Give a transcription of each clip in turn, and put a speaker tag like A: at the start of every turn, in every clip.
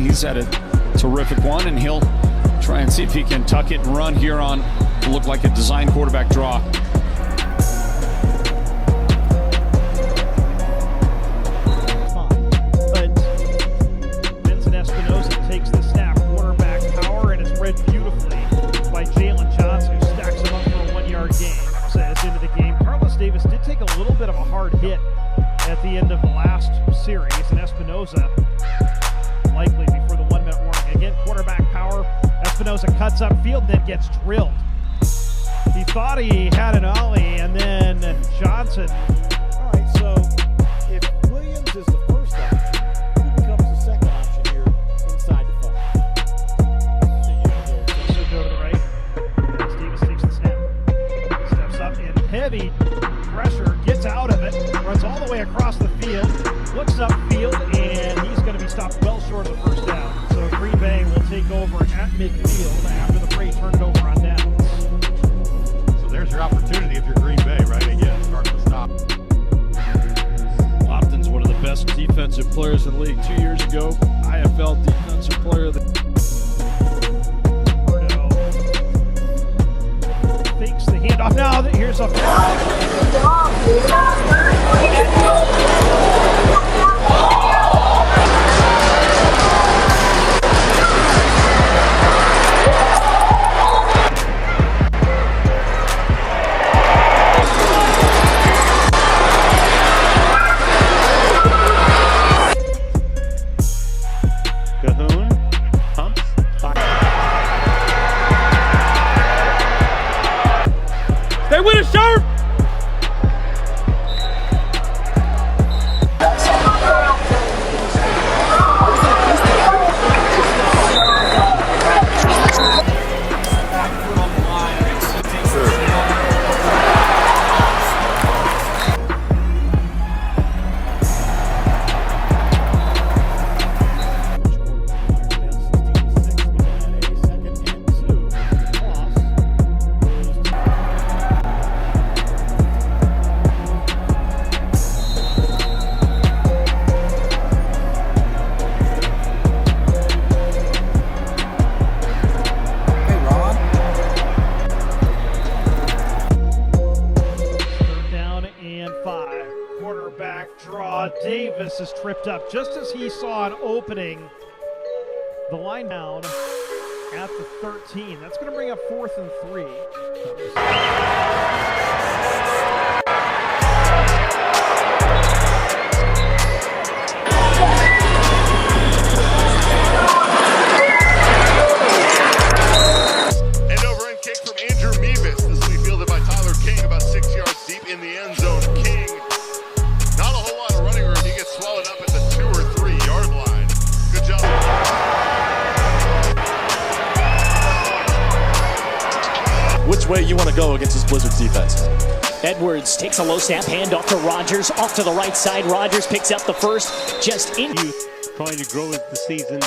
A: He's had a terrific one, and he'll try and see if he can tuck it and run here on look like a design quarterback draw.
B: But Vincent Espinosa takes the snap, quarterback power, and it's read beautifully by Jaylen who stacks him up for a 1-yard gain. Says into the game, Carlos Davis did take a little bit of a hard hit at the end of the last series, and Espinosa likely before the 1-minute warning. Again, quarterback power. Espinosa cuts upfield, then gets drilled. He thought he had an ollie, and then Johnson.
C: All right, so if Williams is the first option, who becomes the second option here inside the 5?
B: So go to the right. Davis takes the snap. Steps up in heavy pressure, gets out of it, runs all the way across the field, looks upfield, and he's going to be stopped well short of the first down. So Green Bay will take over at midfield after the Braves turn it over on downs.
D: There's your opportunity if you're Green Bay, right? Again, start to stop.
E: Lofton's one of the best defensive players in the league. 2 years ago, IFL Defensive Player of the
B: Fakes the handoff. Now here's a
E: They win a sharp! quarterback draw. Davis is tripped up just as he saw an opening. The line down at the 13. That's going to bring up 4th and 3.
F: In the end zone. King, not a whole lot of running room. He gets swallowed up at the 2 or 3 yard line. Good job.
G: Which way you want to go against this Blizzards defense?
H: Edwards takes a low snap, handoff to Rogers, off to the right side. Rogers picks up the first, just in.
I: Youth trying to grow as the season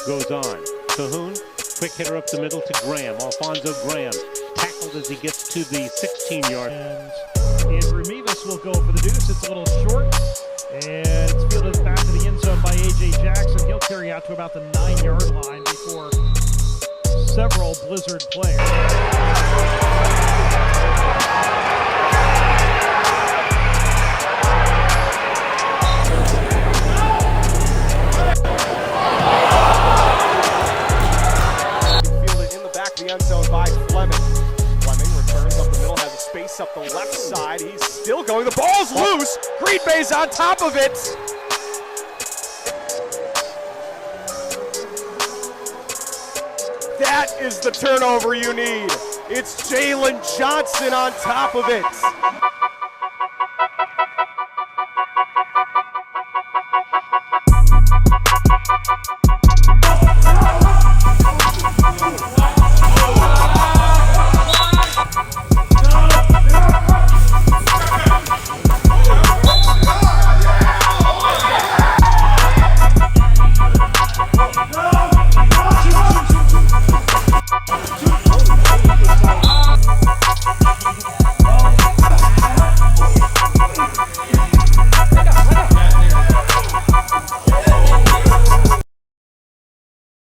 I: goes on. Cahoon, quick hitter up the middle to Graham. Alfonso Graham tackled as he gets to the 16-yard.
B: And Andrew Mevis will go for the deuce. It's a little short, and it's fielded back to the end zone by A.J. Jackson. He'll carry out to about the 9-yard line before several Blizzard players.
C: The end zone by Fleming. Fleming returns up the middle, has a space up the left side. He's still going. The ball's loose. Green Bay's on top of it. That is the turnover you need. It's Jaylen Johnson on top of it.